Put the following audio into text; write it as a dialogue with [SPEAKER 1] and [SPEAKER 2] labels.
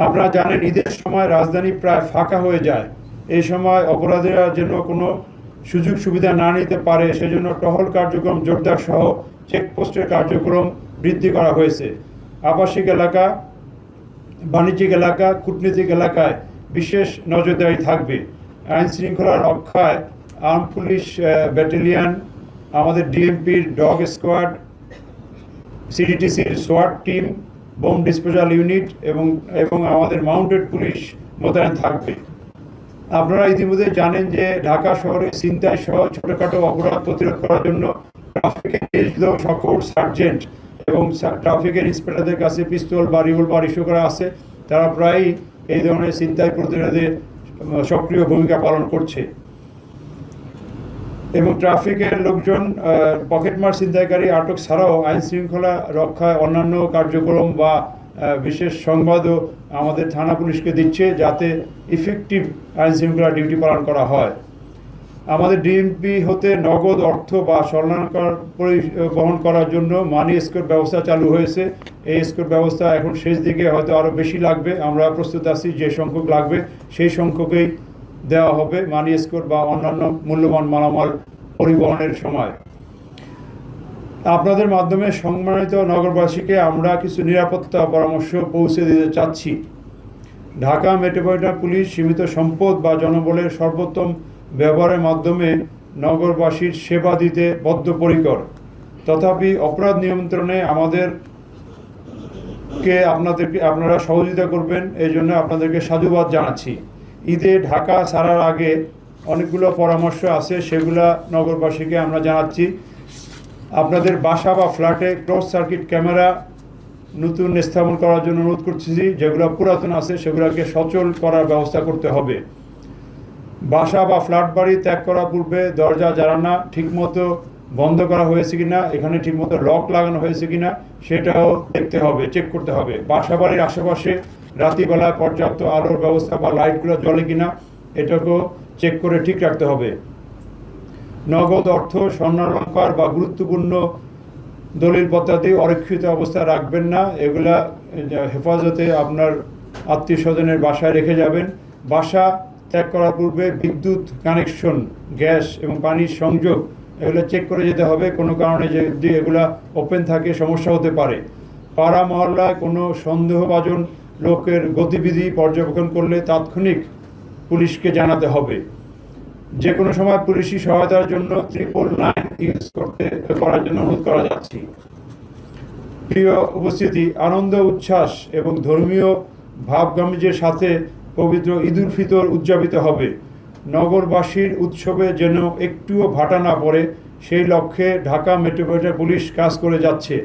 [SPEAKER 1] আপনারা জানেন ঈদের সময় রাজধানী প্রায় ফাঁকা হয়ে যায়। এই সময় অপরাধীরা যেন কোনো সুযোগ সুবিধা না নিতে পারে সেজন্য টহল কার্যক্রম জোরদার সহ চেকপোস্টের কার্যক্রম বৃদ্ধি করা হয়েছে। আবাসিক এলাকা, বাণিজ্যিক এলাকা, কূটনীতিক এলাকায় বিশেষ নজরদারি থাকবে। আইন শৃঙ্খলা রক্ষায় আর্ম পুলিশ ব্যাটালিয়ন, আমাদের ডিএমপির ডগ স্কোয়াড, সিডিটিসির সোয়াট টিম, বোম ডিসপোজাল ইউনিট এবং আমাদের মাউন্টেড পুলিশ মোতায়েন থাকবে। আপনারা ইতিমধ্যে জানেন যে ঢাকা শহরে ছিনতাই সহ ছোটখাটো অপরাধ প্রতিরোধ করার জন্য ট্রাফিকের নিয়োজিত সকল সার্জেন্ট এবং ট্রাফিকের ইন্সপেক্টরদের কাছে পিস্তল বা রিভলভার ইস্যু করা আছে। তারা প্রায়ই এই ধরনের ছিনতাই প্রতিরোধে সক্রিয় ভূমিকা পালন করছে এবং ট্রাফিকের লোকজন পকেটমার ছিনতাইকারী আটক ছাড়াও আইন শৃঙ্খলা রক্ষায় অন্যান্য কার্যক্রম বা বিশেষ সংবাদও আমাদের থানা পুলিশকে দিচ্ছে, যাতে ইফেক্টিভ আইন শৃঙ্খলা ডিউটি পালন করা হয়। আমাদের ডিএমপি হতে নগদ অর্থ বা স্বর্ণালঙ্কার পরিবহন করার জন্য মানি এসকর্ট ব্যবস্থা চালু হয়েছে। এই এসকর্ট ব্যবস্থা এখন শেষ দিকে হয়তো আরও বেশি লাগবে। আমরা প্রস্তুত আছি, যে সংখ্যক লাগবে সেই সংখ্যকেই দেওয়া হবে মানি এসকর্ট বা অন্যান্য মূল্যবান মালামাল পরিবহনের সময়। আপনাদের মাধ্যমে সম্মানিত নগরবাসীকে আমরা কিছু নিরাপত্তা পরামর্শ পৌঁছে দিতে চাচ্ছি। ঢাকা মেট্রোপলিটন পুলিশ সীমিত সম্পদ বা জনবলের সর্বোত্তম ব্যবহারের মাধ্যমে নগরবাসীর সেবা দিতে বদ্ধপরিকর। তথাপি অপরাধ নিয়ন্ত্রণে আপনারা সহযোগিতা করবেন, এই জন্য আপনাদেরকে সাধুবাদ জানাচ্ছি। ঈদে ঢাকা ছাড়ার আগে অনেকগুলো পরামর্শ আছে, সেগুলা নগরবাসীকে আমরা জানাচ্ছি। আপনাদের বাসা বা ফ্ল্যাটে ক্লোজ সার্কিট ক্যামেরা নতুন স্থাপন করার জন্য অনুরোধ করতেছি। যেগুলো পুরাতন আছে সেগুলোকে সচল করার ব্যবস্থা করতে হবে। বাসা বা ফ্ল্যাট বাড়ি ত্যাগ করার পূর্বে দরজা জানালা ঠিকমতো বন্ধ করা হয়েছে কিনা, এখানে ঠিকমতো লক লাগানো হয়েছে কিনা সেটাও দেখতে হবে, চেক করতে হবে। বাসা বাড়ির আশেপাশে রাত্রিবেলায় পর্যাপ্ত আলোর ব্যবস্থা বা লাইটগুলো জ্বলে কিনা এটাকেও চেক করে ঠিক রাখতে হবে। নগদ অর্থ, স্বর্ণালঙ্কার বা গুরুত্বপূর্ণ দলিলপত্রাদি অরক্ষিত অবস্থায় রাখবেন না। এগুলা হেফাজতে আপনার আত্মীয় স্বজনের বাসায় রেখে যাবেন। বাসা ত্যাগ করার পূর্বে বিদ্যুৎ কানেকশন, গ্যাস এবং পানির সংযোগ এগুলো চেক করে যেতে হবে। কোনো কারণে যদি এগুলা ওপেন থাকে সমস্যা হতে পারে। পাড়া মহল্লায় কোনো সন্দেহভাজন লোকের গতিবিধি পর্যবেক্ষণ করলে তাৎক্ষণিক পুলিশকে জানাতে হবে। যে কোনো সময় পুলিশি সহায়তার জন্য 999 ইউজ করার জন্য অনুরোধ করা যাচ্ছে। প্রিয় উপস্থিতি, আনন্দ, উচ্ছ্বাস এবং ধর্মীয় ভাবগাম্ভীর্যের সাথে পবিত্র ঈদ উল ফিতর উদযাপিত হবে। নগরবাসীর উৎসবে যেন একটুও ভাটা না পড়ে সেই লক্ষ্যে ঢাকা মেট্রোপলিটন পুলিশ কাজ করে যাচ্ছে।